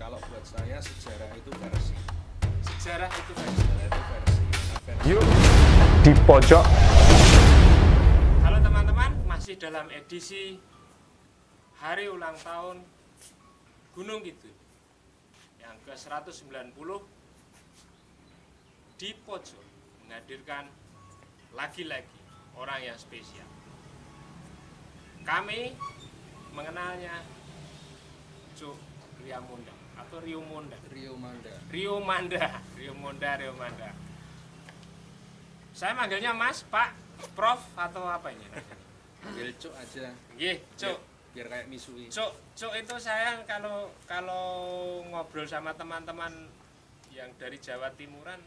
Kalau buat saya sejarah itu versi. Sejarah itu Sejarah itu versi. Yuk di pojok. Halo teman-teman, masih dalam edisi hari ulang tahun Gunung Kidul yang ke-190 di pojok menghadirkan lagi-lagi orang yang spesial. Kami mengenalnya Cuk Riamonda atau Rio Monda. Rio Manda. Saya manggilnya Mas, Pak, Prof atau apa ini? Panggil Cuk aja. Nggih, Cuk. Biar kayak misui. Cuk itu saya kalau ngobrol sama teman-teman yang dari Jawa Timuran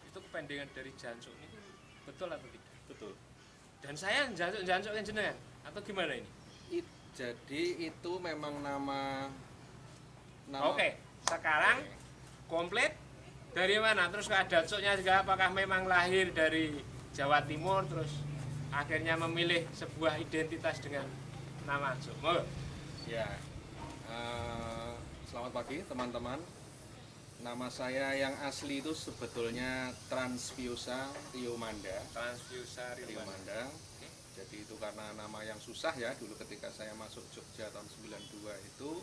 itu kependekan dari Jancuk itu betul atau tidak? Betul. Dan saya Jancuk yang jenengan atau gimana ini? Jadi itu memang nama. Oke, sekarang komplit dari mana? Terus ada Cuknya juga apakah memang lahir dari Jawa Timur terus akhirnya memilih sebuah identitas dengan nama Cuk? Ya. Selamat pagi teman-teman. Nama saya yang asli itu sebetulnya Transviusa Rio Manda. Transviusa Rio Manda. Jadi itu karena nama yang susah ya, dulu ketika saya masuk Jogja tahun 92 itu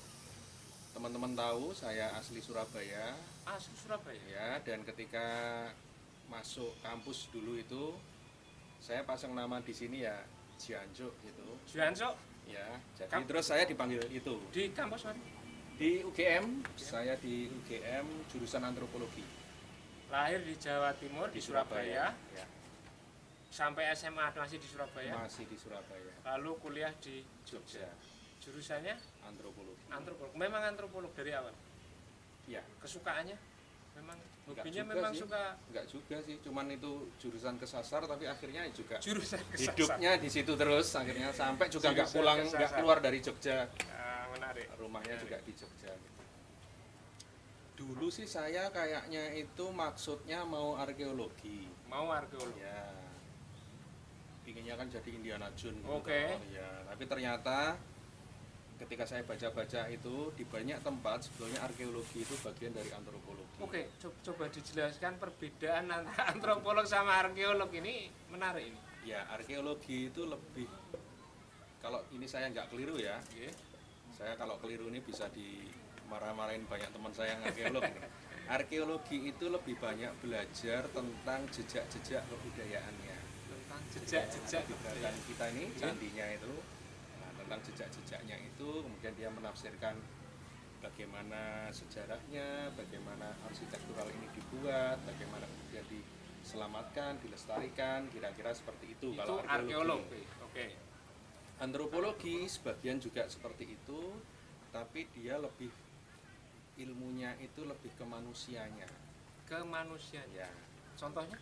teman-teman tahu saya asli Surabaya. Asli Surabaya? Ya, dan ketika masuk kampus dulu itu saya pasang nama di sini ya Jancuk gitu. Jancuk? Ya, jadi terus saya dipanggil itu. Di kampus mana? Di UGM, saya di UGM jurusan antropologi. Lahir di Jawa Timur, di Surabaya. Ya. Sampai SMA masih di Surabaya. Masih di Surabaya. Lalu kuliah di Jogja. Jurusannya Antropologi. antropolog. Memang antropolog dari awal. Ya. Kesukaannya memang Enggak hobinya juga memang sih. suka Enggak juga sih, cuman itu jurusan kesasar tapi akhirnya juga jurusan kesasar. hidupnya di situ terus akhirnya sampai juga nggak Jurusan pulang, kesasar. nggak keluar dari Jogja. Menarik. Rumahnya Menarik. juga di Jogja gitu. Dulu sih saya kayaknya itu maksudnya mau arkeologi. Mau arkeolog. Ya. Inginnya kan jadi Indiana Jones gitu. Oke. Ya, tapi ternyata ketika saya baca-baca itu di banyak tempat sebetulnya arkeologi itu bagian dari antropologi. Oke, coba dijelaskan perbedaan antara antropolog sama arkeolog ini menarik ini. Ya, arkeologi itu lebih, kalau ini saya nggak keliru ya. Oke. Saya kalau keliru ini bisa dimarah-marahin banyak teman saya yang arkeolog. Arkeologi itu lebih banyak belajar tentang jejak-jejak kebudayaannya. Tentang jejak-jejak Kebudayaan kita ini, candinya itu. Nah, tentang jejak-jejaknya itu, kemudian dia menafsirkan bagaimana sejarahnya, bagaimana arsitektural ini dibuat, bagaimana kemudian diselamatkan, dilestarikan, kira-kira seperti itu. Itu Kalau arkeolog. Oke. Antropologi sebagian juga seperti itu, tapi dia lebih ilmunya itu lebih ke manusianya. Kemanusiaan. Ya, Contohnya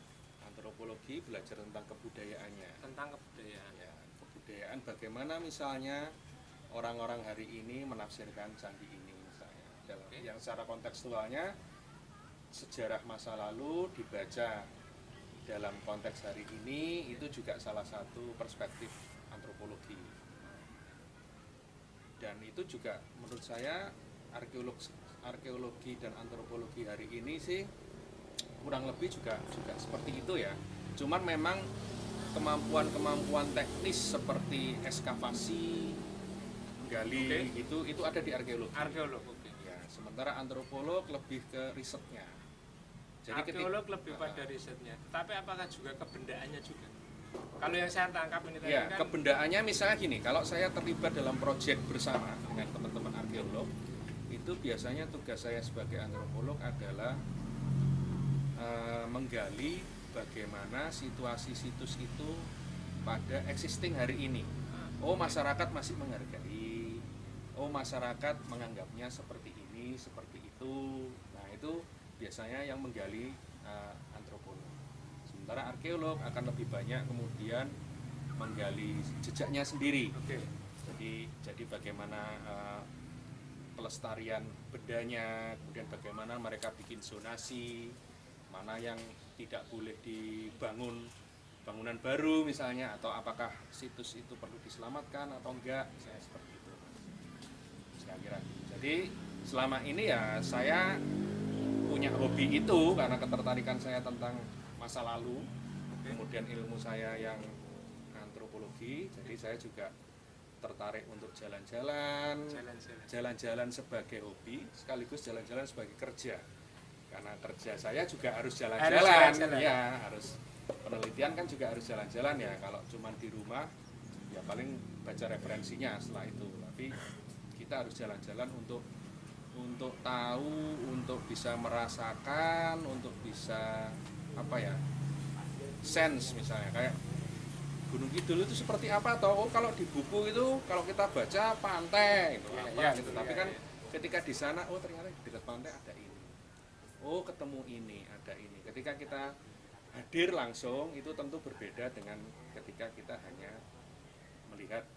antropologi belajar tentang kebudayaannya. tentang kebudayaan. Ya, kebudayaan bagaimana misalnya orang-orang hari ini menafsirkan candi ini misalnya. Yang secara kontekstualnya sejarah masa lalu dibaca dalam konteks hari ini itu juga salah satu perspektif antropologi. Dan itu juga menurut saya arkeologi dan antropologi hari ini sih kurang lebih juga seperti itu ya. Cuman memang kemampuan teknis seperti ekskavasi, gali itu ada di arkeologi. Arkeolog, oke. Ya, sementara antropolog lebih ke risetnya. Jadi Arkeolog lebih pada risetnya. Tapi apakah juga kebendaannya juga? Kalau yang saya tangkap ini tadi ya, kan kebendaannya misalnya gini, kalau saya terlibat dalam proyek bersama dengan teman-teman arkeolog, itu biasanya tugas saya sebagai antropolog adalah menggali bagaimana situasi situs itu pada existing hari ini. Oh, masyarakat masih menghargai, oh masyarakat menganggapnya seperti ini, seperti itu. Nah, itu biasanya yang menggali antropolog. Sementara arkeolog akan lebih banyak kemudian menggali jejaknya sendiri. oke. Jadi bagaimana pelestarian bendanya, kemudian bagaimana mereka bikin zonasi, mana yang tidak boleh dibangun bangunan baru misalnya, atau apakah situs itu perlu diselamatkan atau enggak, misalnya seperti itu, saya kira. Jadi selama ini ya saya punya hobi itu karena ketertarikan saya tentang masa lalu, kemudian ilmu saya yang antropologi, jadi saya juga tertarik untuk jalan-jalan sebagai hobi sekaligus jalan-jalan sebagai kerja, karena kerja saya juga harus jalan-jalan ya, harus penelitian kan juga harus jalan-jalan ya, kalau cuma di rumah ya paling baca referensinya setelah itu, tapi kita harus jalan-jalan untuk tahu, untuk bisa merasakan, untuk bisa apa ya, sense misalnya kayak Gunung Kidul itu seperti apa, atau kalau di buku itu kalau kita baca pantai itu gitu, tapi kan ketika di sana ternyata di dekat pantai ada ini, ketemu ini, ada ini, ketika kita hadir langsung itu tentu berbeda dengan ketika kita hanya melihat.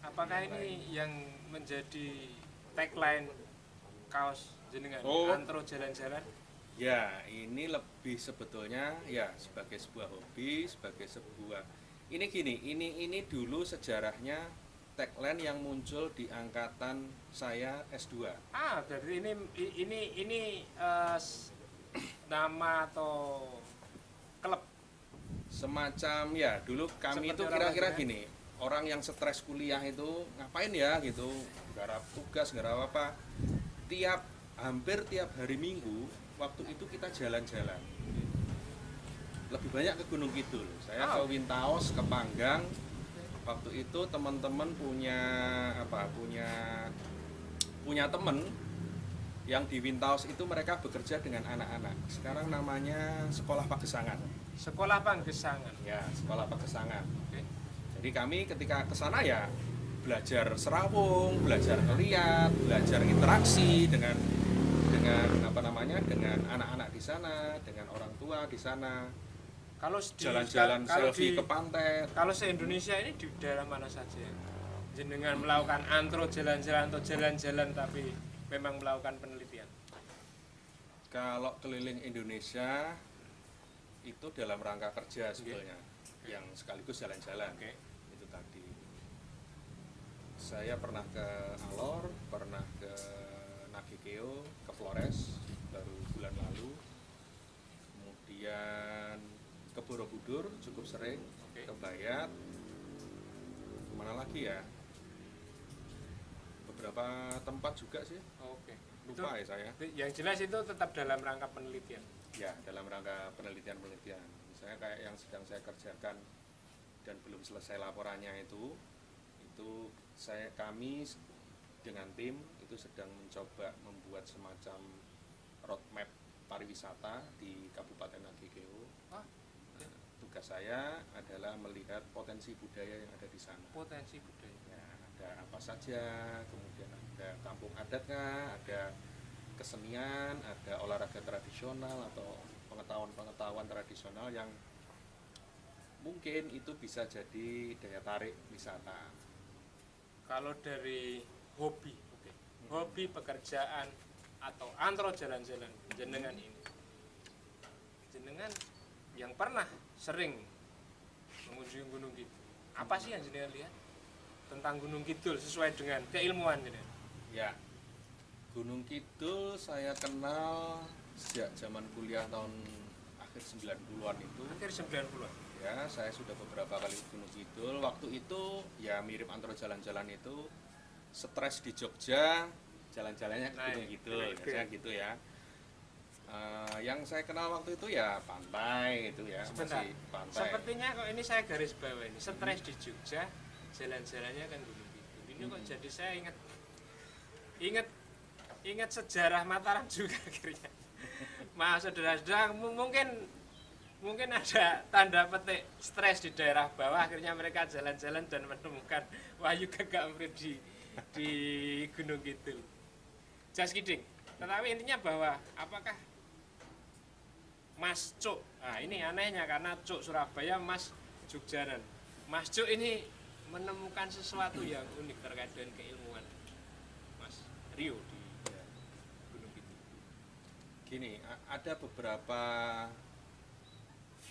Apakah ini yang menjadi tagline kaos jenengan, Antro Jalan-Jalan? Ya, ini lebih sebetulnya ya sebagai sebuah hobi, sebagai sebuah ini dulu sejarahnya tagline yang muncul di angkatan saya S2. Berarti ini nama atau klub semacam ya, dulu kami itu kira-kira gini, orang yang stres kuliah itu ngapain ya gitu, garap tugas, garap apa, hampir tiap hari Minggu waktu itu kita jalan-jalan, lebih banyak ke Gunung Kidul. Saya ke Wintaos, ke Panggang. Waktu itu teman-teman punya teman yang di Wintaos itu mereka bekerja dengan anak-anak. Sekarang namanya Sekolah Pagesangan. Sekolah Pagesangan. Ya, Sekolah Pagesangan. Jadi kami ketika ke sana ya belajar serawung, belajar ngeliat, belajar interaksi dengan anak-anak di sana, dengan orang tua di sana. Kalau jalan-jalan selfie ke pantai. Kalau se-Indonesia ini di daerah mana saja jenengan melakukan antro jalan-jalan atau jalan-jalan tapi memang melakukan penelitian? Kalau keliling Indonesia itu dalam rangka kerja sebetulnya, yang sekaligus jalan-jalan. Itu tadi. Saya pernah ke Alor, pernah ke Nagekeo, ke Flores baru bulan lalu. Kemudian ke Borobudur cukup sering, ke Bayat. Kemana lagi ya? Beberapa tempat juga sih. Lupa ya saya. Yang jelas itu tetap dalam rangka penelitian. Ya, dalam rangka penelitian. Misalnya kayak yang sedang saya kerjakan dan belum selesai laporannya itu kami dengan tim itu sedang mencoba membuat semacam roadmap pariwisata di Kabupaten Nagekeo. Tugas saya adalah melihat potensi budaya yang ada di sana. Potensi budaya. Ya, ada apa saja, kemudian ada kampung adatnya, ada kesenian, ada olahraga tradisional atau pengetahuan tradisional yang mungkin itu bisa jadi daya tarik wisata. Kalau dari hobi, hobi pekerjaan atau antro jalan-jalan jenengan ini, jenengan yang pernah sering mengunjungi Gunung Kidul, apa sih yang jenengan lihat tentang Gunung Kidul sesuai dengan keilmuan jenengan? Ya, Gunung Kidul saya kenal sejak zaman kuliah tahun akhir 90-an itu. Akhir 90-an? Ya, saya sudah beberapa kali ke Gunung Kidul. Waktu itu ya mirip antro jalan-jalan itu, stres di Jogja, jalan-jalannya ke Gunung Kidul, biasanya gitu ya. Yang saya kenal waktu itu ya pantai itu ya. Sebentar, masih pantai. Sepertinya kok ini saya garis bawah ini, stres di Jogja, jalan-jalannya kan Gunung Kidul. Ini kok jadi saya ingat sejarah Mataram juga akhirnya. Mas saudara-saudara, mungkin ada tanda petik stres di daerah bawah, akhirnya mereka jalan-jalan dan menemukan Wahyu Gagak Emprit di Gunung Kidul. Just kidding. Tetapi intinya bahwa apakah Mas Cuk, nah ini anehnya karena Cuk Surabaya, Mas Jogjanan. Mas Cuk ini menemukan sesuatu yang unik terkait dengan keilmuan Mas Rio di Gunung Kidul. Gini, ada beberapa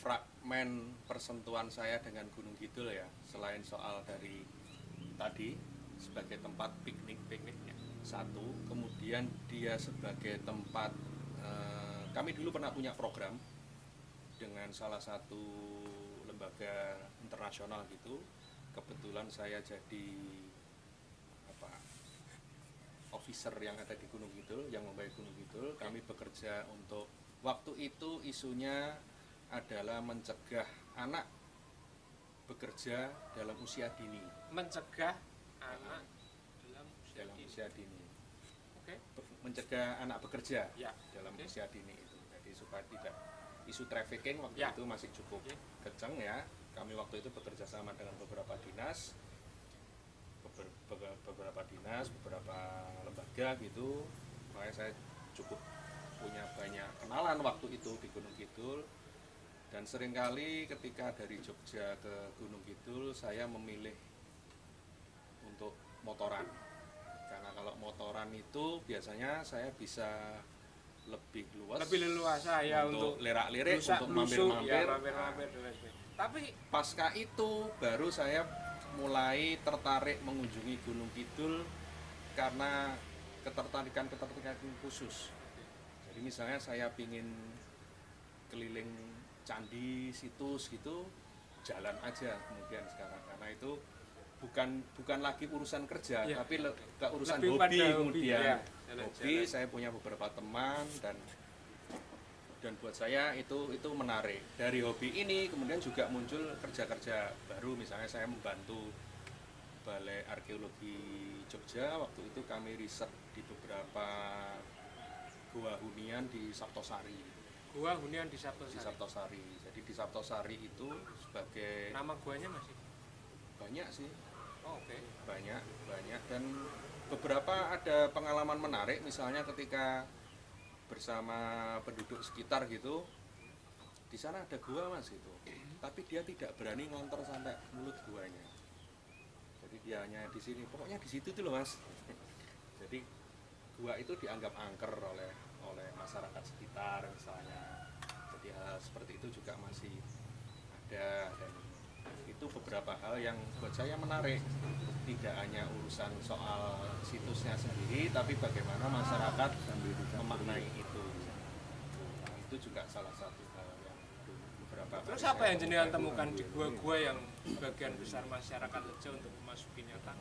fragmen persentuhan saya dengan Gunung Kidul ya, selain soal dari tadi sebagai tempat pikniknya satu, kemudian dia sebagai tempat, kami dulu pernah punya program dengan salah satu lembaga internasional gitu. Kebetulan saya jadi officer yang ada di Gunung Kidul, yang membaik Gunung Kidul. Kami bekerja untuk, waktu itu isunya adalah mencegah anak bekerja dalam usia dini. Mencegah anak dalam usia dini. Oke. Mencegah anak bekerja Ya. dalam usia dini itu. Jadi supaya tidak, isu trafficking waktu Ya. itu masih cukup kencang ya. Kami waktu itu bekerja sama dengan beberapa dinas, beberapa lembaga gitu. Makanya saya cukup punya banyak kenalan waktu itu di Gunung Kidul. Dan seringkali ketika dari Jogja ke Gunung Kidul saya memilih untuk motoran. Karena kalau motoran itu biasanya saya bisa lebih leluasa ya untuk lirak-lirik, untuk mampir-mampir. mampir-mampir. Tapi Pasca itu baru saya mulai tertarik mengunjungi Gunung Kidul karena ketertarikan khusus. Jadi misalnya saya pingin keliling candi, situs gitu, jalan aja kemudian sekarang, karena itu bukan lagi urusan kerja, ya, tapi ke urusan lebih hobi pada kemudian. ya, Hobi, saya punya beberapa teman dan buat saya itu menarik. Dari hobi ini kemudian juga muncul kerja-kerja baru. Misalnya saya membantu Balai Arkeologi Jogja. Waktu itu kami riset di beberapa gua hunian di Saptosari. Gua hunian di Saptosari. Di Saptosari. Jadi di Saptosari itu sebagai, nama guanya masih banyak sih. Oh, oke. Banyak dan beberapa ada pengalaman menarik. Misalnya ketika bersama penduduk sekitar gitu, di sana ada gua mas itu, tapi dia tidak berani ngontor sampai mulut guanya. Jadi dia hanya di sini, pokoknya di situ tuh loh mas. Jadi gua itu dianggap angker oleh masyarakat sekitar misalnya. Jadi hal seperti itu juga masih ada, dan itu beberapa hal yang buat saya menarik. Tidak hanya urusan soal situsnya sendiri, tapi bagaimana masyarakat memaknai itu. Itu juga salah satu hal yang beberapa. Terus apa yang jenengan temukan di gua-gua yang sebagian besar masyarakat Rejo untuk memasukinya kan?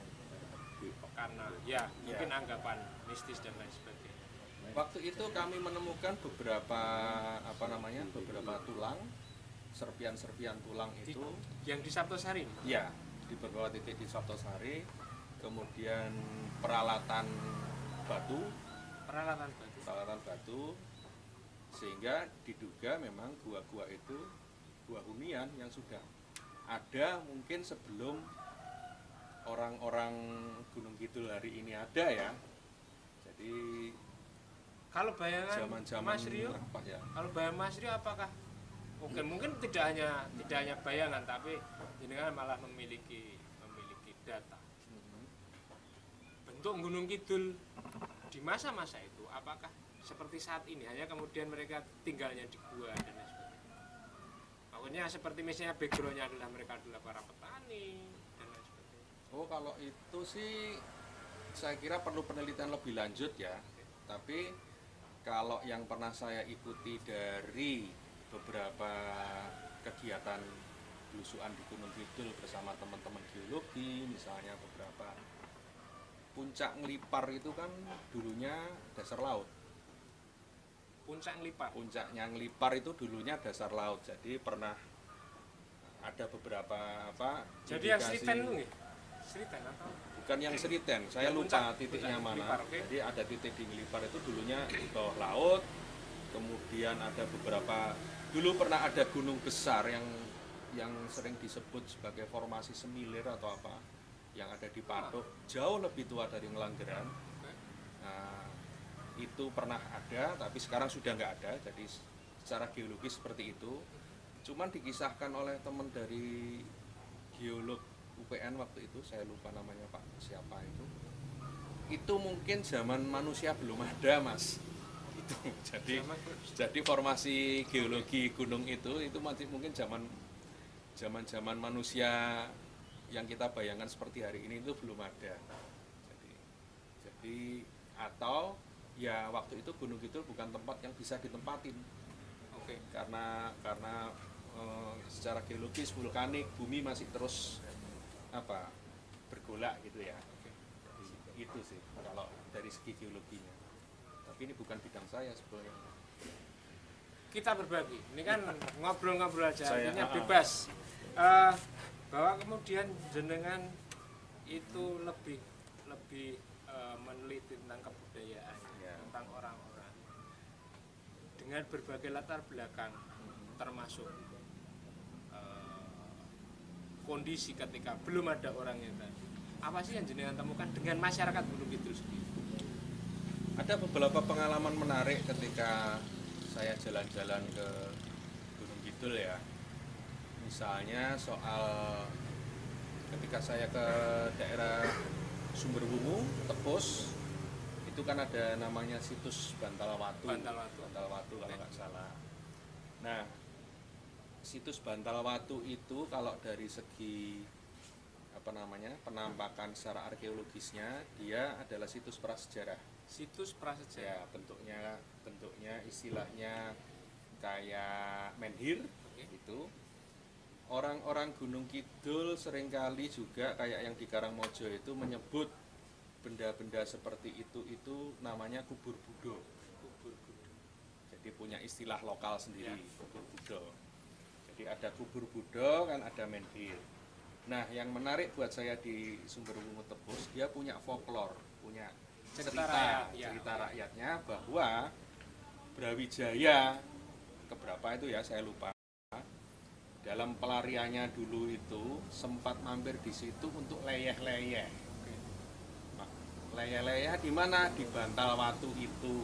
Karena ya mungkin anggapan mistis dan lain sebagainya. Waktu itu kami menemukan beberapa beberapa tulang, serpian tulang itu yang di Saptosari. ya, di beberapa titik di Saptosari. Kemudian peralatan batu, sehingga diduga memang gua-gua itu gua hunian yang sudah ada mungkin sebelum orang-orang Gunung Kidul hari ini ada ya. Jadi kalau bayangan zaman-zaman Mas Rio, ya? Kalau bayangan Mas Rio apakah mungkin tidak hanya bayangan, tapi ini kan malah memiliki data bentuk Gunung Kidul di masa-masa itu, apakah seperti saat ini hanya kemudian mereka tinggalnya di gua dan lain sebagainya. Maksudnya seperti misalnya backgroundnya adalah mereka adalah para petani dan lain sebagainya. Oh, kalau itu sih saya kira perlu penelitian lebih lanjut ya. Tapi kalau yang pernah saya ikuti dari beberapa kegiatan belusuan di Gunung Kidul bersama teman-teman geologi, misalnya beberapa puncak Ngelipar itu kan dulunya dasar laut. Puncaknya Ngelipar itu dulunya dasar laut. Jadi pernah ada beberapa Jadi yang Sriten itu nggih? Sriten atau? Bukan yang Sriten, saya lupa titiknya mana. Ngelipar, okay. Jadi ada titik di Ngelipar itu dulunya di bawah laut. Kemudian ada beberapa, dulu pernah ada gunung besar yang sering disebut sebagai formasi semilir atau apa, yang ada di Patok, jauh lebih tua dari Ngelanggeran. Nah, itu pernah ada, tapi sekarang sudah nggak ada. Jadi secara geologis seperti itu. Cuman dikisahkan oleh teman dari geolog UPN waktu itu, saya lupa namanya Pak siapa itu. Itu mungkin zaman manusia belum ada mas. Itu jadi formasi geologi gunung itu masih mungkin zaman manusia yang kita bayangkan seperti hari ini itu belum ada. Jadi atau ya waktu itu Gunung Kidul bukan tempat yang bisa ditempatin. Oke. Karena secara geologis vulkanik bumi masih terus bergolak gitu ya. Jadi, itu sih kalau dari segi geologinya. Tapi ini bukan bidang saya sebetulnya. Kita berbagi. Ini kan ngobrol-ngobrol aja, artinya Saya, bebas. Bahwa kemudian jenengan itu lebih meneliti tentang kebudayaan, Ya. tentang orang-orang dengan berbagai latar belakang, termasuk kondisi ketika belum ada orangnya tadi. Apa sih yang jenengan temukan dengan masyarakat Gunung Kidul sendiri? Ada beberapa pengalaman menarik ketika saya jalan-jalan ke Gunung Kidul ya. Misalnya soal ketika saya ke daerah Sumberwungu, Tepus, itu kan ada namanya situs Bantal Watu. Bantal Watu. Bantal Watu kalau nggak salah. Nah, situs Bantal Watu itu kalau dari segi penampakan secara arkeologisnya, dia adalah situs prasejarah. Situs prasejarah. Ya, bentuknya istilahnya kayak menhir gitu. Orang-orang Gunung Kidul seringkali juga kayak yang di Karangmojo itu menyebut benda-benda seperti itu namanya kubur Buddha. Jadi punya istilah lokal sendiri, kubur Buddha. Jadi ada kubur Buddha kan ada menhir. Nah, yang menarik buat saya di Sumberwungu Tepus, dia punya folklore, punya cerita rakyatnya bahwa Brawijaya keberapa itu ya saya lupa. Dalam pelariannya dulu itu sempat mampir di situ untuk leyeh-leyeh. Nah, leyeh-leyeh di mana? Di Bantal Watu itu.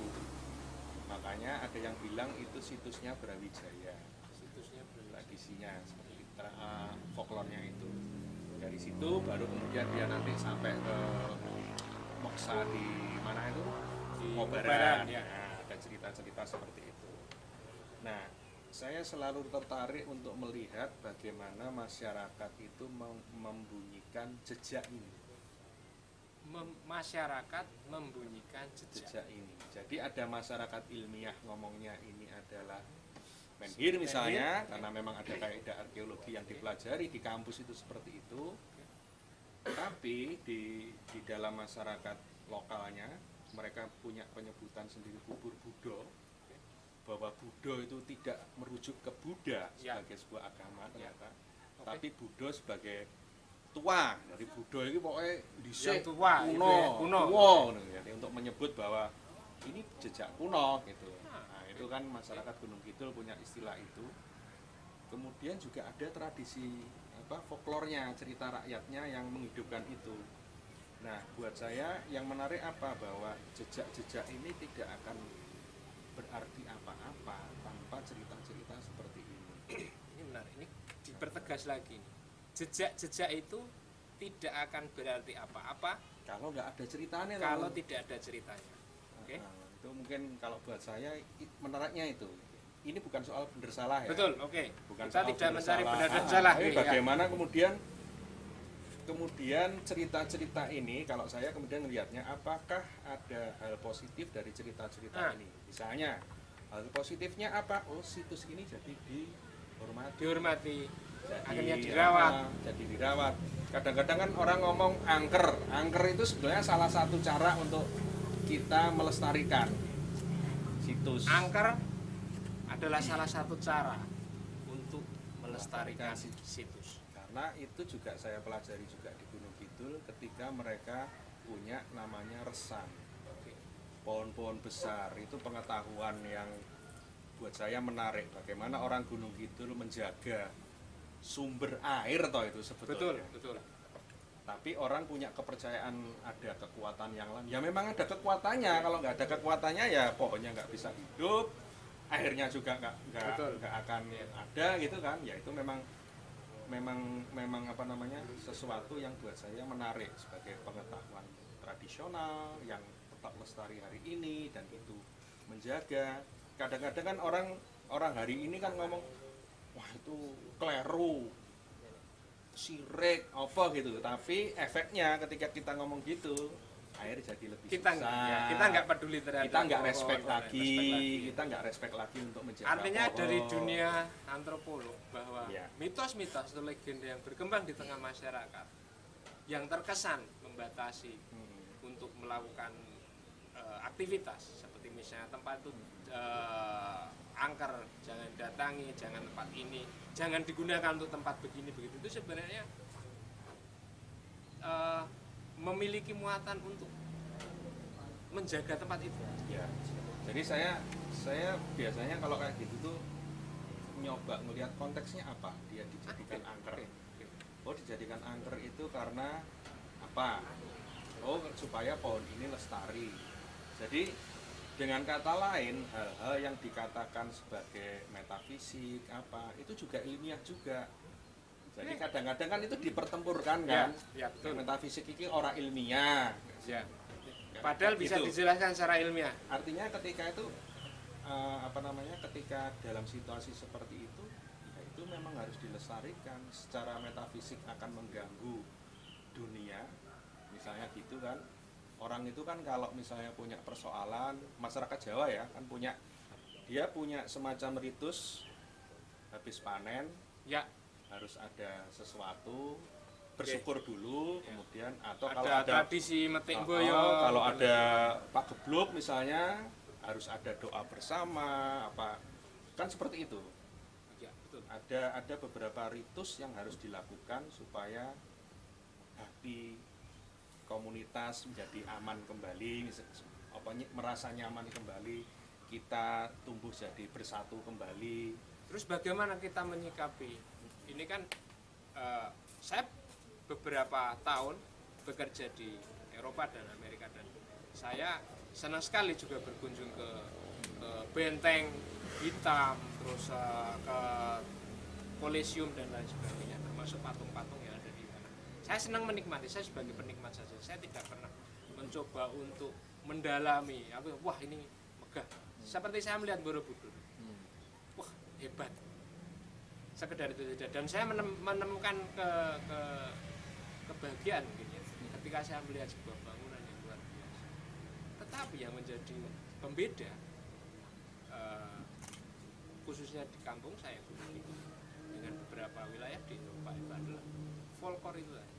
Makanya ada yang bilang itu situsnya Brawijaya. Situsnya Tradisinya seperti folklornya itu. Dari situ baru kemudian dia nanti sampai ke Moksa di mana itu? Di Mobaran. ya. Nah, ada cerita-cerita seperti itu. Nah, saya selalu tertarik untuk melihat bagaimana masyarakat itu membunyikan jejak ini. Masyarakat membunyikan jejak Ini. Jadi ada masyarakat ilmiah ngomongnya ini adalah menhir misalnya, karena memang ada kaidah arkeologi yang dipelajari di kampus itu seperti itu. Tapi di dalam masyarakat lokalnya mereka punya penyebutan sendiri kubur Buddha, bahwa Buddha itu tidak merujuk ke Buddha sebagai sebuah agama ternyata, tapi Buddha sebagai tua. Dari Buddha itu pokoknya dhisik kuno, jadi untuk menyebut bahwa ini jejak kuno gitu. Nah, itu kan masyarakat Gunung Kidul punya istilah itu. Kemudian juga ada tradisi folklornya, cerita rakyatnya yang menghidupkan itu. Nah, buat saya yang menarik bahwa jejak-jejak ini tidak akan berarti apa-apa tanpa cerita-cerita seperti ini. Ini benar, ini dipertegas lagi. Jejak-jejak itu tidak akan berarti apa-apa kalau nggak ada ceritanya. Kalau tidak ada ceritanya. Oke. Nah, itu mungkin kalau buat saya menariknya itu. Ini bukan soal benar salah ya. Betul, oke. Bukan kita soal tidak mencari salah. benar dan salah. Bagaimana kemudian cerita-cerita ini, kalau saya kemudian melihatnya, apakah ada hal positif dari cerita-cerita ini? Misalnya, hal positifnya apa? Oh, situs ini jadi dihormati. Akhirnya dirawat. Jadi dirawat. Kadang-kadang kan orang ngomong angker. Angker itu sebenarnya salah satu cara untuk kita melestarikan situs. Angker adalah salah satu cara untuk melestarikan situs. Karena itu juga saya pelajari juga di Gunung Kidul ketika mereka punya namanya resan. Pohon-pohon besar itu pengetahuan yang buat saya menarik. Bagaimana orang Gunung Kidul menjaga sumber air itu sebetulnya. Betul. Tapi orang punya kepercayaan ada kekuatan yang lain. Ya memang ada kekuatannya. Kalau nggak ada kekuatannya ya pohonnya nggak bisa hidup, airnya juga nggak akan ada gitu kan. Ya itu memang sesuatu yang buat saya menarik sebagai pengetahuan tradisional yang tetap lestari hari ini dan itu menjaga. Kadang-kadang kan orang hari ini kan ngomong, wah itu keliru, sirik apa gitu, tapi efeknya ketika kita ngomong gitu, nah air jadi lebih kita susah. kita nggak peduli terhadap Kita nggak respect lagi. Kita nggak respect lagi untuk menjaga artinya pohon. dari dunia antropolog bahwa Ya. mitos-mitos atau legenda yang berkembang di tengah masyarakat yang terkesan membatasi untuk melakukan aktivitas seperti misalnya tempat itu angker, jangan datangi, jangan tempat ini, jangan digunakan untuk tempat begini begitu, itu sebenarnya memiliki muatan untuk menjaga tempat itu. Ya. Jadi saya biasanya kalau kayak gitu tuh nyoba ngelihat konteksnya apa dia dijadikan angker. Oh, dijadikan angker itu karena apa? Oh, supaya pohon ini lestari. Jadi dengan kata lain, hal-hal yang dikatakan sebagai metafisik apa itu juga ilmiah juga. Jadi kadang-kadang kan itu dipertempurkan kan. Ya, betul. Metafisik ini orang ilmiah. Ya. Padahal bisa Gitu. dijelaskan secara ilmiah. Artinya ketika itu ketika dalam situasi seperti itu, ya itu memang harus dilestarikan. Secara metafisik akan mengganggu dunia, misalnya gitu kan. Orang itu kan kalau misalnya punya persoalan, masyarakat Jawa ya kan dia punya semacam ritus habis panen, Ya, harus ada sesuatu, bersyukur dulu, kemudian atau ada kalau ada tradisi metik boyo. kalau ada Pak Geblok misalnya harus ada doa bersama apa kan seperti itu. Ya, betul. Ada beberapa ritus yang harus dilakukan supaya hati komunitas menjadi aman kembali, merasa nyaman kembali, kita tumbuh jadi bersatu kembali. Terus bagaimana kita menyikapi? Ini kan saya beberapa tahun bekerja di Eropa dan Amerika dan saya senang sekali juga berkunjung ke benteng hitam, terus ke Kolosium dan lain sebagainya, termasuk patung-patung yang ada di sana. Saya senang menikmati, saya sebagai penikmat saja. Saya tidak pernah mencoba untuk mendalami. Wah ini megah. Seperti saya melihat Borobudur. Wah hebat. Sekedar itu saja. Dan saya menemukan kebahagiaan mungkin ya, ketika saya melihat sebuah bangunan yang luar biasa. Tetapi yang menjadi pembeda, khususnya di kampung saya dengan beberapa wilayah di Eropa itu adalah folklore itu tadi.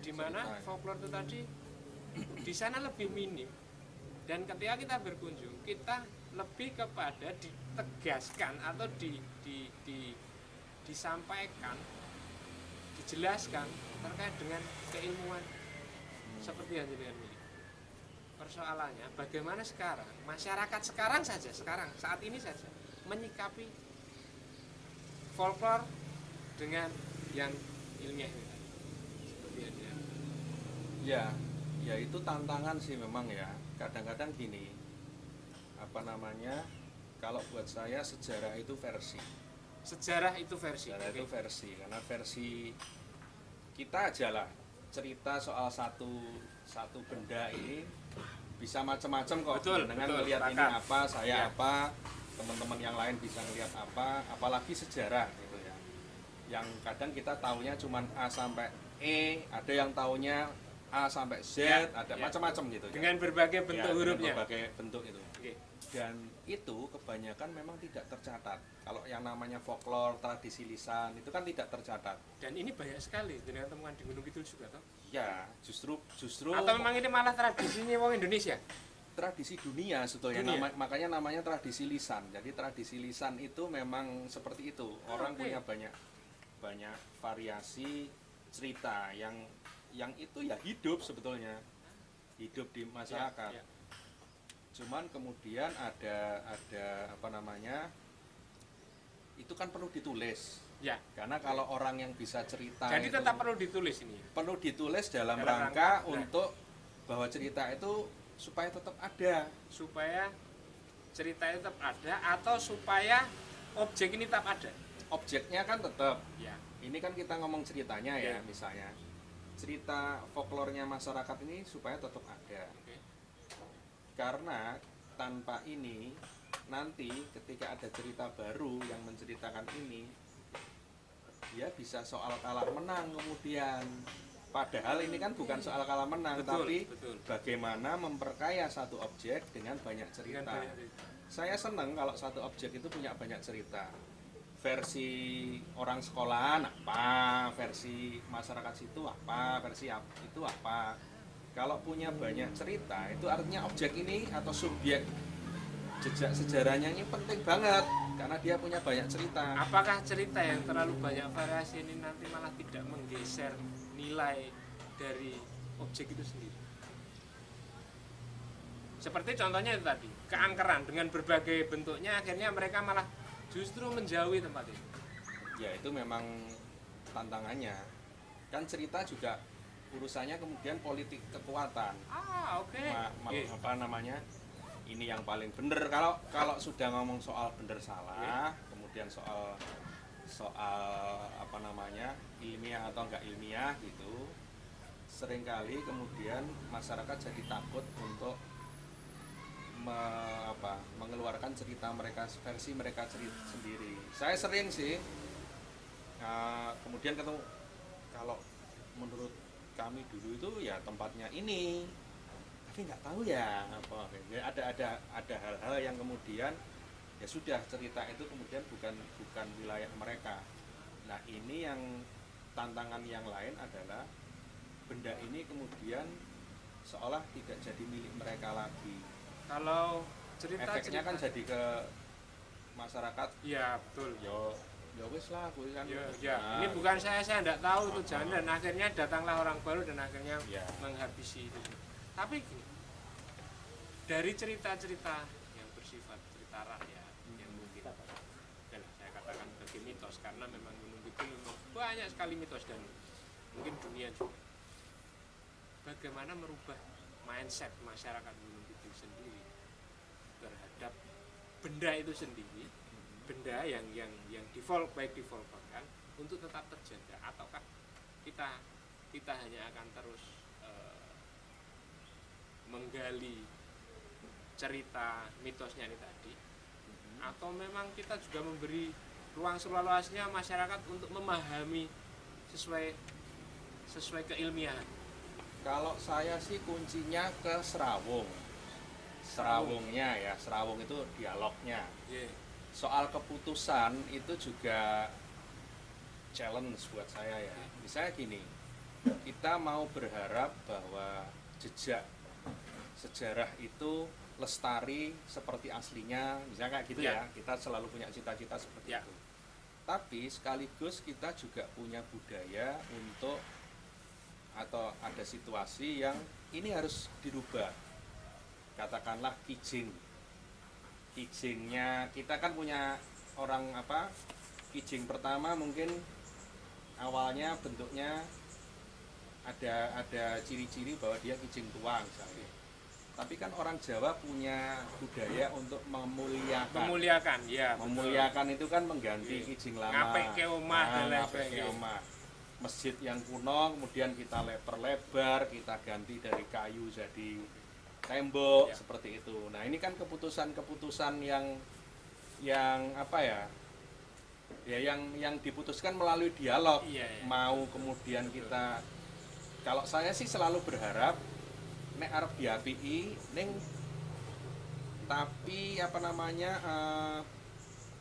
Di mana folklore itu tadi di sana lebih minim, dan ketika kita berkunjung kita lebih kepada ditegaskan atau disampaikan, dijelaskan terkait dengan keilmuan seperti yang jenengan miliki. Persoalannya bagaimana sekarang masyarakat sekarang saat ini saja menyikapi folklore dengan yang ilmiah ini tadi. Seperti yang Ya itu tantangan sih memang ya. Kadang-kadang gini, kalau buat saya sejarah itu versi. Sejarah itu versi. Sejarah itu versi, karena versi kita aja lah cerita soal satu benda ini bisa macam-macam kok. Betul, dengan betul, melihat ini sepakat. apa, saya Ya. apa, teman-teman yang lain bisa ngelihat apa, apalagi sejarah gitu ya. Yang kadang kita taunya cuman A sampai E, ada yang taunya A sampai Z, Ya, ada ya. macam-macam gitu. Dengan berbagai bentuk Ya, dengan hurufnya. berbagai bentuk itu. Oke. Dan itu kebanyakan memang tidak tercatat. Kalau yang namanya folklore, tradisi lisan itu kan tidak tercatat. Dan ini banyak sekali dengan temuan di Gunung Kidul juga toh. Ya, justru Atau memang ini malah tradisinya wong Indonesia? tradisi dunia sebetulnya. Dunia. Makanya namanya tradisi lisan. Jadi tradisi lisan itu memang seperti itu. Orang Oke. punya banyak variasi cerita yang itu ya hidup sebetulnya. Hidup di masyarakat. Ya, ya. Cuman kemudian ada itu kan perlu ditulis. Ya. Karena kalau orang yang bisa cerita Jadi itu tetap perlu ditulis ini. perlu ditulis dalam Dalam rangka rangka, untuk bahwa cerita itu supaya tetap ada. Supaya ceritanya tetap ada atau supaya objek ini tetap ada. Objeknya kan tetap. Ya. Ini kan kita ngomong ceritanya ya, Oke. misalnya. Cerita folklornya masyarakat ini supaya tetap ada. Oke. Karena tanpa ini nanti ketika ada cerita baru yang menceritakan ini, dia bisa soal kalah menang kemudian. Padahal ini kan bukan soal kalah menang, Betul, tapi betul. bagaimana memperkaya satu objek dengan banyak cerita. Saya senang kalau satu objek itu punya banyak cerita. Versi orang sekolahan apa, versi masyarakat situ apa, versi itu apa. Kalau punya banyak cerita, itu artinya objek ini atau subjek jejak sejarahnya ini penting banget karena dia punya banyak cerita. Apakah cerita yang terlalu banyak variasi ini nanti malah tidak menggeser nilai dari objek itu sendiri? Seperti contohnya itu tadi, keangkeran dengan berbagai bentuknya akhirnya mereka malah justru menjauhi tempat itu. Ya itu memang tantangannya. Kan cerita juga urusannya kemudian politik kekuatan. Oke. Apa namanya? Ini yang paling benar. Kalau sudah ngomong soal benar salah, kemudian soal apa namanya? Ilmiah atau enggak ilmiah gitu. Seringkali kemudian masyarakat jadi takut untuk mengeluarkan cerita mereka, versi mereka sendiri. Saya sering sih kemudian ketemu, kalau menurut kami dulu itu ya tempatnya ini, tapi nggak tahu ya apa. Ada hal-hal yang kemudian ya sudah, cerita itu kemudian bukan wilayah mereka. Nah ini yang tantangan yang lain adalah benda ini kemudian seolah tidak jadi milik mereka lagi. Kalau Efeknya kan jadi ke masyarakat. Iya betul. Ya wis lah, gue kan. Ya. Nah, Ini bukan saya enggak tahu itu jangan, dan akhirnya datanglah orang baru dan akhirnya Ya. menghabisi itu. Tapi gini, dari cerita-cerita yang bersifat cerita rakyat yang mungkin saya katakan sebagai mitos, karena memang Gunung Kidul memang banyak sekali mitos dan mungkin dunia juga. Bagaimana merubah mindset masyarakat Gunung Kidul sendiri terhadap benda itu sendiri, benda yang baik defaultkan untuk tetap terjaga, ataukah kita hanya akan terus menggali cerita mitosnya ini tadi, atau memang kita juga memberi ruang seluas-luasnya masyarakat untuk memahami sesuai keilmiahan? kalau saya sih kuncinya ke serawungnya ya. Serawung itu dialognya. Soal keputusan itu juga challenge buat saya ya. Misalnya gini, kita mau berharap bahwa jejak sejarah itu lestari seperti aslinya, misalnya kayak gitu ya. Kita selalu punya cita-cita seperti itu. Tapi sekaligus kita juga punya budaya untuk, atau ada situasi yang ini harus dirubah. Katakanlah kijingnya kita kan punya orang kijing pertama mungkin awalnya bentuknya ada ciri-ciri bahwa dia kijing tua misalnya. Tapi kan orang Jawa punya budaya untuk memuliakan Ya, memuliakan itu kan mengganti kijing lama, ngapik ke omah dan lain sebagainya. Masjid yang kuno kemudian kita lebar, kita ganti dari kayu jadi tembok seperti itu. Nah ini kan keputusan-keputusan yang apa ya? Ya yang diputuskan melalui dialog. Mau kemudian kita, kalau saya sih selalu berharap nek arep diapiki ning, tapi apa namanya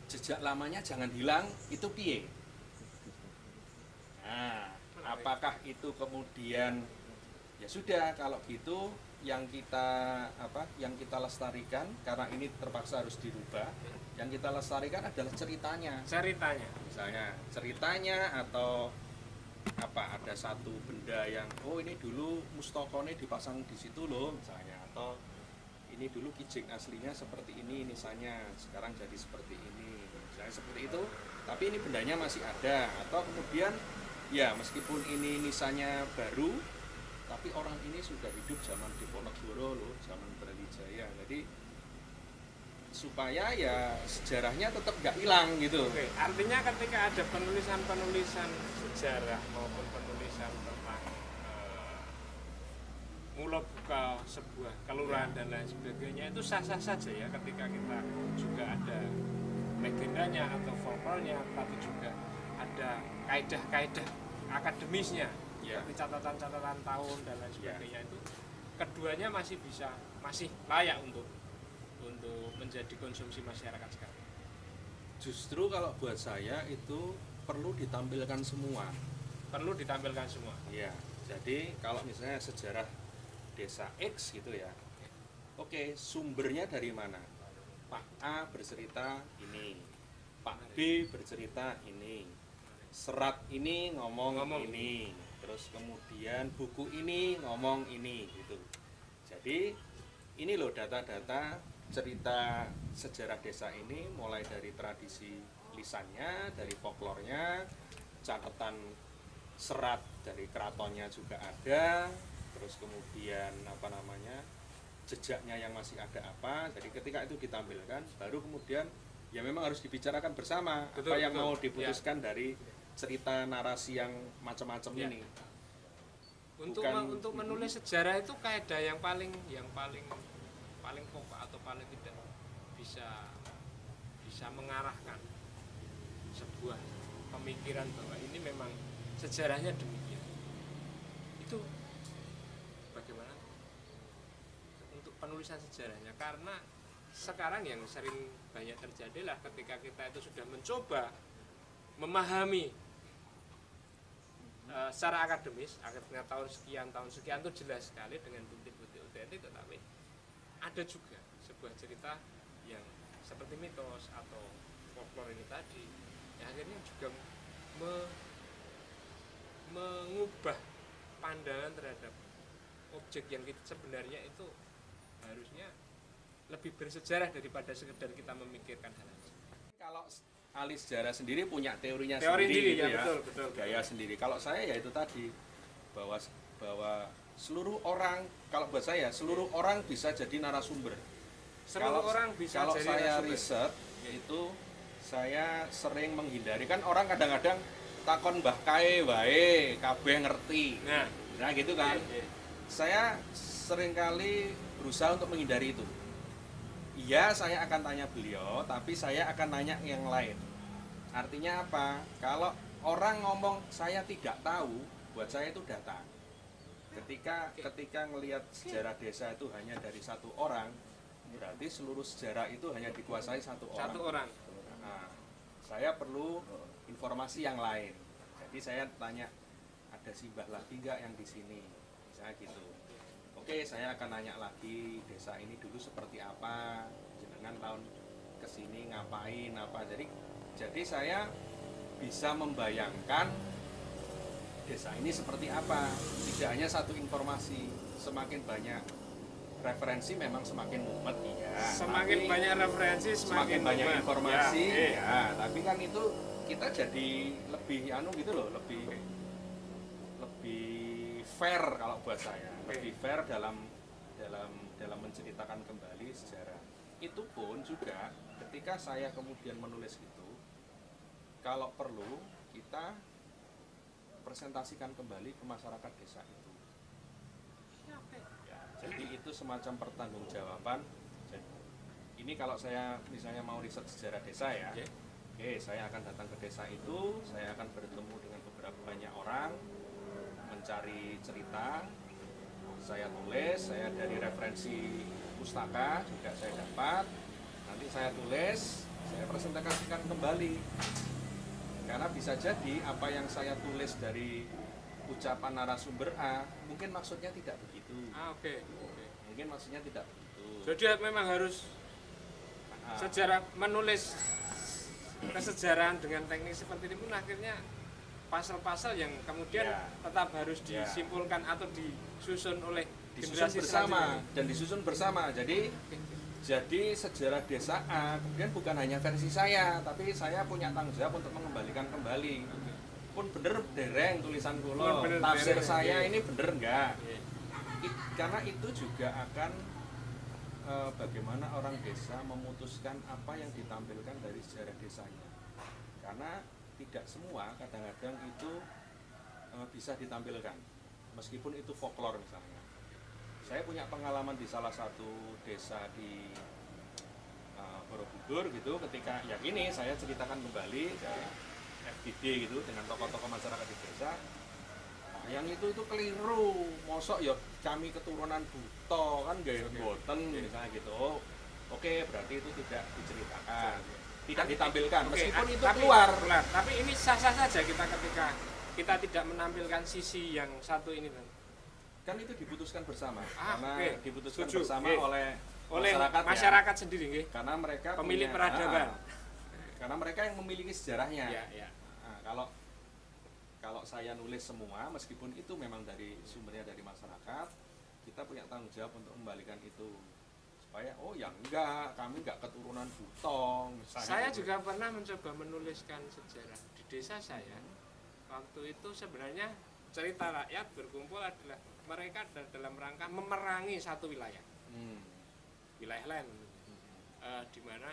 jejak lamanya jangan hilang, itu piye? Nah, apakah itu kemudian ya sudah, kalau gitu yang kita lestarikan, karena ini terpaksa harus dirubah, yang kita lestarikan adalah ceritanya misalnya ceritanya, atau ada satu benda yang ini dulu mustokone dipasang di situ loh misalnya, atau ini dulu kijing aslinya seperti ini nisannya, sekarang jadi seperti ini misalnya, seperti itu, tapi ini bendanya masih ada. Atau kemudian ya meskipun ini nisannya baru, tapi orang ini sudah hidup zaman Diponegoro loh, zaman Brawijaya. Jadi supaya ya sejarahnya tetap nggak hilang gitu. Artinya ketika ada penulisan sejarah maupun penulisan tentang mula buka sebuah kelurahan dan lain sebagainya, itu sah-sah saja ya, ketika kita juga ada legendanya atau folklornya, tapi juga ada kaidah-kaidah akademisnya Ya. seperti catatan-catatan tahun dan lain Ya. sebagainya itu keduanya masih layak untuk menjadi konsumsi masyarakat sekarang. Justru kalau buat saya itu perlu ditampilkan semua. Perlu ditampilkan semua. Iya. Jadi kalau misalnya sejarah desa X gitu ya, oke, sumbernya dari mana? Pak A bercerita ini, Pak B bercerita ini, serat ini ngomong ini, terus kemudian buku ini ngomong ini gitu. Jadi ini loh data-data cerita sejarah desa ini, mulai dari tradisi lisannya, dari folklornya, catatan serat dari keratonnya juga ada, terus kemudian jejaknya yang masih ada apa. Jadi ketika itu ditampilkan, baru kemudian ya memang harus dibicarakan bersama. Betul, apa yang mau diputuskan ya. Dari cerita narasi yang macam-macam ya. Ini. Untuk menulis sejarah itu kaidah yang paling pokok atau paling tidak bisa mengarahkan sebuah pemikiran bahwa ini memang sejarahnya demikian. Itu bagaimana untuk penulisan sejarahnya, karena sekarang yang sering banyak terjadi lah ketika kita itu sudah mencoba memahami secara akademis, akhirnya tahun sekian itu jelas sekali dengan bukti-bukti otentik, tetapi ada juga sebuah cerita yang seperti mitos atau folklore ini tadi yang akhirnya juga mengubah pandangan terhadap objek yang sebenarnya itu harusnya lebih bersejarah daripada sekedar kita memikirkan hal itu. Kalau ahli sejarah sendiri punya teori sendiri gitu ya, betul. Gaya sendiri. Kalau saya ya itu tadi bahwa seluruh orang, kalau buat saya seluruh orang bisa jadi narasumber. Kalau saya riset yaitu saya sering menghindari, kan orang kadang-kadang takon mbah kae wae kabeh ngerti. Nah gitu kan. Saya seringkali berusaha untuk menghindari itu. Iya, saya akan tanya beliau, tapi saya akan nanya yang lain. Artinya apa? Kalau orang ngomong saya tidak tahu, buat saya itu data. Ketika ngelihat sejarah desa itu hanya dari satu orang, berarti seluruh sejarah itu hanya dikuasai satu orang. Nah, saya perlu informasi yang lain. Jadi saya tanya, ada simbah lagi nggak yang di sini? Misalnya gitu. Oke, saya akan nanya lagi, desa ini dulu seperti apa, jenengan tahun kesini ngapain apa. Jadi saya bisa membayangkan desa ini seperti apa. Tidak hanya satu informasi, semakin banyak referensi memang semakin mumet ya. Semakin banyak referensi, semakin banyak informasi ya. Tapi kan itu kita jadi lebih lebih fair kalau buat saya. Lebih fair dalam menceritakan kembali sejarah. Itu pun juga ketika saya kemudian menulis itu, kalau perlu kita presentasikan kembali ke masyarakat desa itu. Ya, jadi itu semacam pertanggungjawaban. Ini kalau saya misalnya mau riset sejarah desa ya, oke, saya akan datang ke desa itu, saya akan bertemu dengan beberapa banyak orang, mencari cerita, saya tulis, saya dari referensi pustaka juga saya dapat, nanti saya tulis, saya presentasikan kembali. Karena bisa jadi apa yang saya tulis dari ucapan narasumber A mungkin maksudnya tidak begitu. Mungkin maksudnya tidak begitu. Jadi memang harus sejarah, menulis kesejarahan dengan teknik seperti ini pun akhirnya pasal-pasal yang kemudian tetap harus disimpulkan atau disusun oleh generasi bersama dan disusun bersama. Jadi sejarah desa A kemudian bukan hanya versi saya, tapi saya punya tanggung jawab untuk mengembalikan kembali. Pun bener dereng tulisan kula, tafsir saya ini bener enggak? Karena itu juga akan bagaimana orang desa memutuskan apa yang ditampilkan dari sejarah desanya. Karena tidak semua kadang-kadang itu bisa ditampilkan, meskipun itu folklore misalnya. Saya punya pengalaman di salah satu desa di Borobudur gitu, ketika ya ini saya ceritakan kembali dari FGD gitu dengan tokoh-tokoh masyarakat di desa. yang itu keliru. Mosok ya kami keturunan buta kan nggih mboten misalnya gitu. Oke, berarti itu tidak diceritakan. Tidak ditampilkan meskipun itu keluar. Tapi ini sah-sah saja kita ketika kita tidak menampilkan sisi yang satu ini Kan itu diputuskan bersama. Karena diputuskan bersama oleh masyarakat sendiri nggih. Karena mereka pemilih peradaban. Karena mereka yang memiliki sejarahnya. Ya. Nah, kalau saya nulis semua, meskipun itu memang dari sumbernya dari masyarakat, kita punya tanggung jawab untuk membalikan itu supaya kami enggak keturunan butong. Saya juga pernah mencoba menuliskan sejarah di desa saya. Waktu itu sebenarnya cerita rakyat berkumpul adalah mereka dalam rangka memerangi satu wilayah, wilayah lain, di mana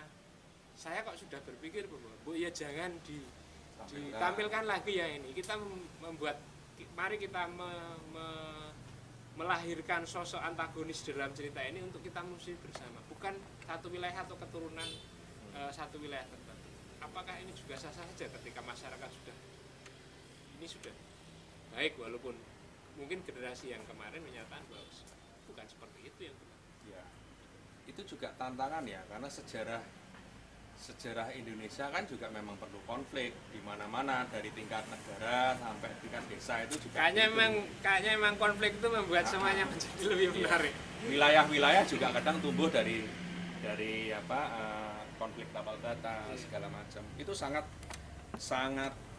saya kok sudah berpikir Bu ya jangan ditampilkan lagi ya ini. Kita mari kita melahirkan sosok antagonis dalam cerita ini untuk kita musuh bersama, bukan satu wilayah atau keturunan satu wilayah tertentu. Apakah ini juga sah-sah saja ketika masyarakat sudah baik, walaupun mungkin generasi yang kemarin menyatakan bahwa bukan seperti itu yang benar. Ya, itu juga tantangan ya, karena sejarah Indonesia kan juga memang perlu konflik di mana-mana, dari tingkat negara sampai tingkat desa itu juga. Kayaknya memang konflik itu membuat semuanya menjadi lebih menarik. Wilayah-wilayah juga kadang tumbuh dari konflik tapal batas segala macam. Itu sangat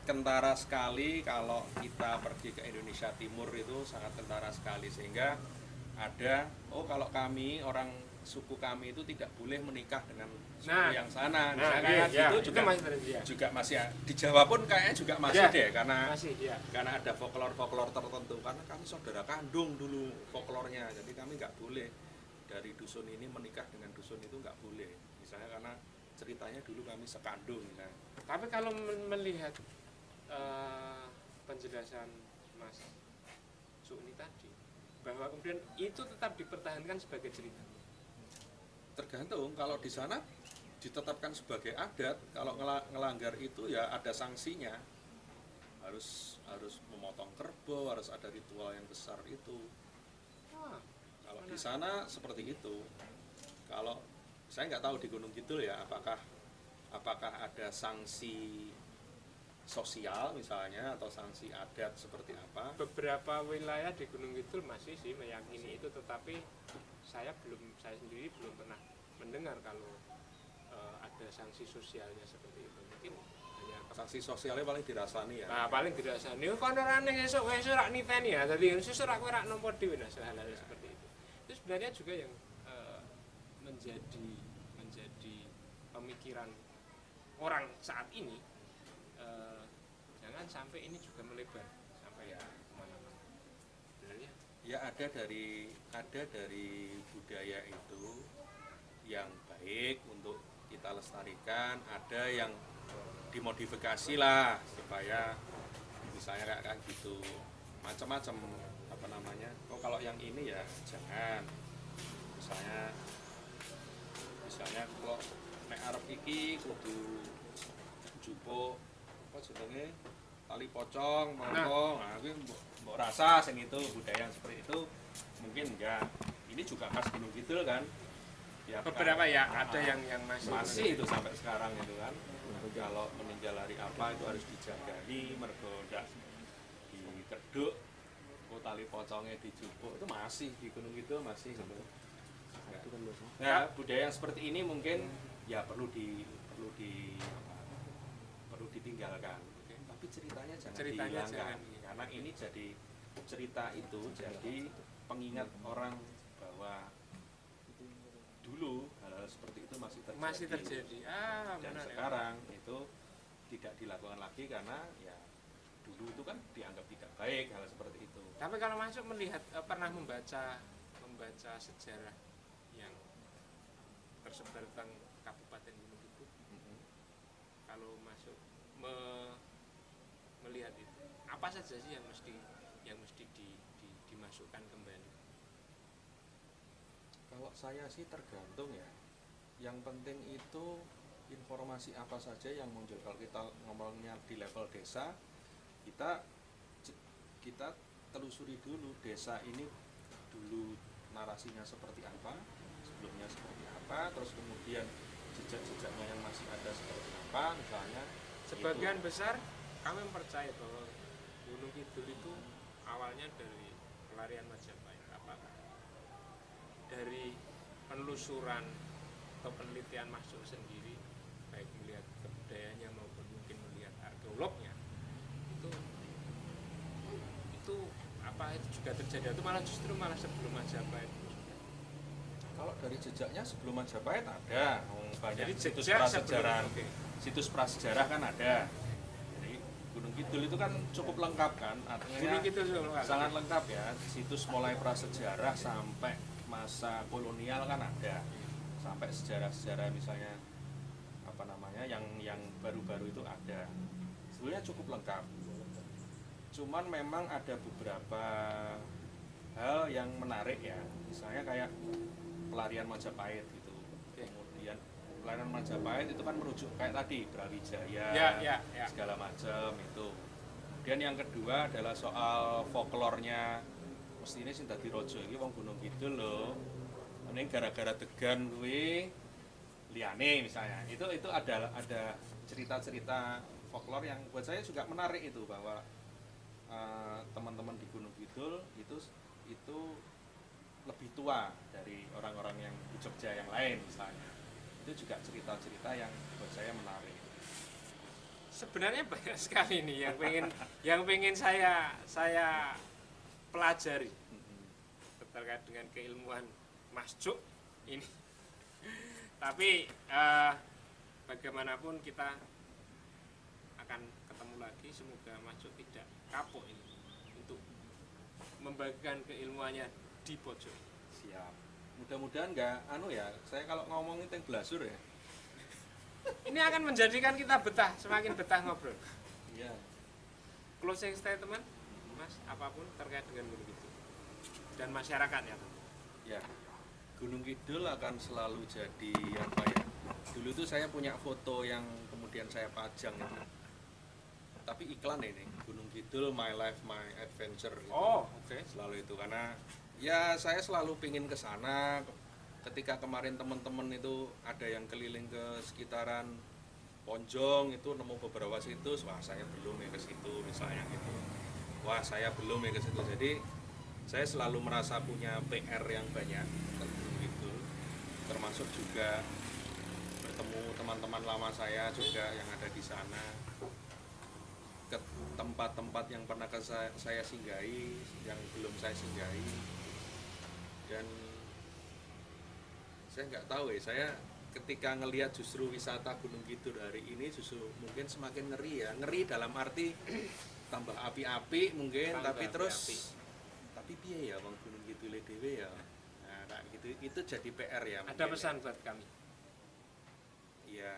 kentara sekali kalau kita pergi ke Indonesia Timur, itu sangat kentara sekali, sehingga ada kalau kami orang suku kami itu tidak boleh menikah dengan suku yang sana. Itu juga masih di Jawa pun kayaknya juga masih deh, karena ada folklore tertentu, karena kami saudara kandung dulu folklornya, jadi kami nggak boleh dari dusun ini menikah dengan dusun itu, nggak boleh misalnya, karena ceritanya dulu kami sekandung. Tapi kalau melihat penjelasan Mas Sukni tadi, bahwa kemudian itu tetap dipertahankan sebagai cerita. Tergantung, kalau di sana ditetapkan sebagai adat, kalau ngelanggar itu ya ada sanksinya, harus memotong kerbau, harus ada ritual yang besar itu. Kalau di sana seperti itu. Kalau saya nggak tahu di Gunung Kidul ya, apakah ada sanksi sosial misalnya atau sanksi adat seperti apa? Beberapa wilayah di Gunung Kidul masih sih meyakini itu, tetapi saya sendiri belum pernah mendengar kalau ada sanksi sosialnya seperti itu. Mungkin hanya sanksi sosialnya paling dirasani ya. Nah, paling dirasani. Kondorane esuk wis ora niteni ya. Dadi sesuk ora kowe ora nampa dhewe hal-hal seperti itu. Itu sebenarnya juga yang menjadi pemikiran orang saat ini. Jangan sampai ini juga melebar sampai kemana-mana. Sebenarnya ya ada dari budaya itu yang baik untuk kita lestarikan, ada yang dimodifikasi lah supaya misalnya kayak gitu, macam-macam kalau yang ini ya jangan, misalnya kalau nek arep iki kudu jupuk apa jenenge tali pocong mongko, kuwi mbok rasa sing itu budaya yang seperti itu mungkin enggak. Ini juga khas Gunung Kidul kan. Ya, beberapa ya ada yang masih itu sampai sekarang itu kan. Kalau meninggal hari apa itu harus dijagani, mergo ndak dikeduk, tali pocongnya dijupuk, itu masih di Gunung Kidul masih gitu. Nah, budaya yang seperti ini mungkin ya perlu ditinggalkan. Tapi ceritanya jangan dihilangkan, karena ini jadi cerita itu jadi pengingat orang bahwa dulu hal-hal seperti itu masih terjadi. Dan sekarang itu tidak dilakukan lagi karena ya dulu itu kan dianggap tidak baik hal seperti itu. Tapi kalau masuk melihat pernah membaca sejarah yang tersebar tentang Kabupaten Gunung Kidul, kalau masuk melihat itu, apa saja sih yang mesti dimasukkan kembali? Kalau saya sih tergantung ya. Yang penting itu informasi apa saja yang muncul. Kalau kita ngomongnya di level desa, kita telusuri dulu desa ini dulu narasinya seperti apa, sebelumnya seperti apa, terus kemudian jejak-jejaknya yang masih ada seperti apa, misalnya. Sebagian besar kami percaya bahwa Gunung Kidul itu awalnya dari pelarian Majapahit. Apakah dari penelusuran atau penelitian Mas Sur sendiri, baik melihat kebudayaannya maupun mungkin melihat arkeolognya, itu apa itu juga terjadi atau malah justru malah sebelum Majapahit? Kalau dari jejaknya sebelum Majapahit ada, banyak Jadi situs jejak prasejarah, sebelum, oke. situs prasejarah kan ada. Jadi Gunung Kidul itu kan cukup lengkap kan, artinya Gunung Kidul juga sangat lengkap ya. Situs mulai prasejarah sampai masa kolonial kan ada, sampai sejarah-sejarah misalnya apa namanya yang baru-baru itu ada. Sebenarnya cukup lengkap. Cuman memang ada beberapa hal yang menarik ya, misalnya kayak pelarian Majapahit gitu. Kemudian pelarian Majapahit itu kan merujuk kayak tadi Brawijaya, ya. segala macam itu. Kemudian yang kedua adalah soal folklornya. Mesti ini sing dadi raja iki wong Gunung Kidul lho. Ini gara-gara degan kuwi liyane misalnya. Itu ada cerita-cerita folklor yang buat saya juga menarik itu, bahwa teman-teman di Gunung Kidul itu lebih tua dari orang-orang yang di Jogja yang lain misalnya. Itu juga cerita-cerita yang buat saya menarik. Sebenarnya banyak sekali nih yang pengen saya pelajari terkait dengan keilmuan Mas Cuk ini. Tapi bagaimanapun kita akan ketemu lagi. Semoga Mas Cuk tidak kapok ini untuk membagikan keilmuannya di pojok. Siap. Mudah-mudahan nggak saya kalau ngomongin teng blasur ya. Ini akan menjadikan kita semakin betah ngobrol. Iya. Closing statement, Mas, apapun terkait dengan Gunung Kidul dan masyarakat ya. Ya. Gunung Kidul akan selalu jadi apa ya? Dulu itu saya punya foto yang kemudian saya pajang itu. Tapi iklan ini, Gunung Kidul My Life My Adventure gitu. Oh, oke. Selalu itu karena ya saya selalu pingin ke sana. Ketika kemarin teman-teman itu ada yang keliling ke sekitaran Ponjong itu nemu beberapa situs, wah saya belum ya ke situ misalnya gitu. Wah saya belum ya ke situ. Jadi saya selalu merasa punya PR yang banyak gitu. Termasuk juga bertemu teman-teman lama saya juga yang ada di sana, ke tempat-tempat yang pernah saya singgahi, yang belum saya singgahi. Dan saya nggak tahu ya, saya ketika ngelihat justru wisata Gunung Kidul hari ini justru mungkin semakin ngeri ya, ngeri dalam arti tambah api-api mungkin, tapi piye ya bang Gunung Kidul dhewe ya, nah kayak gitu, itu jadi PR ya. Ada pesan buat kami? Ya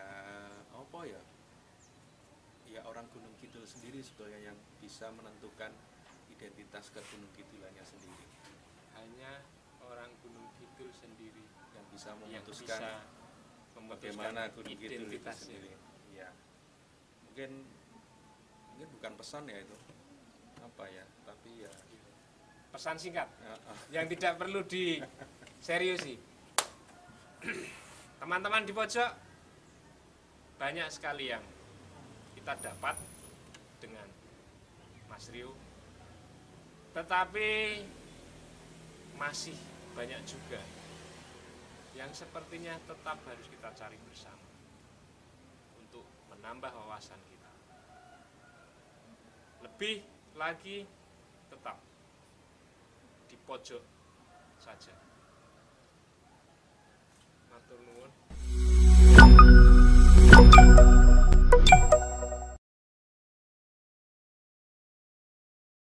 apa ya, ya orang Gunung Kidul sendiri sebetulnya yang bisa menentukan identitas ke Gunung Kidulannya sendiri. Hanya orang Gunung Kidul sendiri yang bisa memutuskan bagaimana Gunung Kidul itu sendiri. Ya. Mungkin bukan pesan ya itu. Apa ya? Tapi ya pesan singkat. Yang tidak perlu diseriusi. Teman-teman di pojok, banyak sekali yang kita dapat dengan Mas Rio. Tetapi masih banyak juga yang sepertinya tetap harus kita cari bersama untuk menambah wawasan kita. Lebih lagi tetap di pojok saja. Matur nuwun.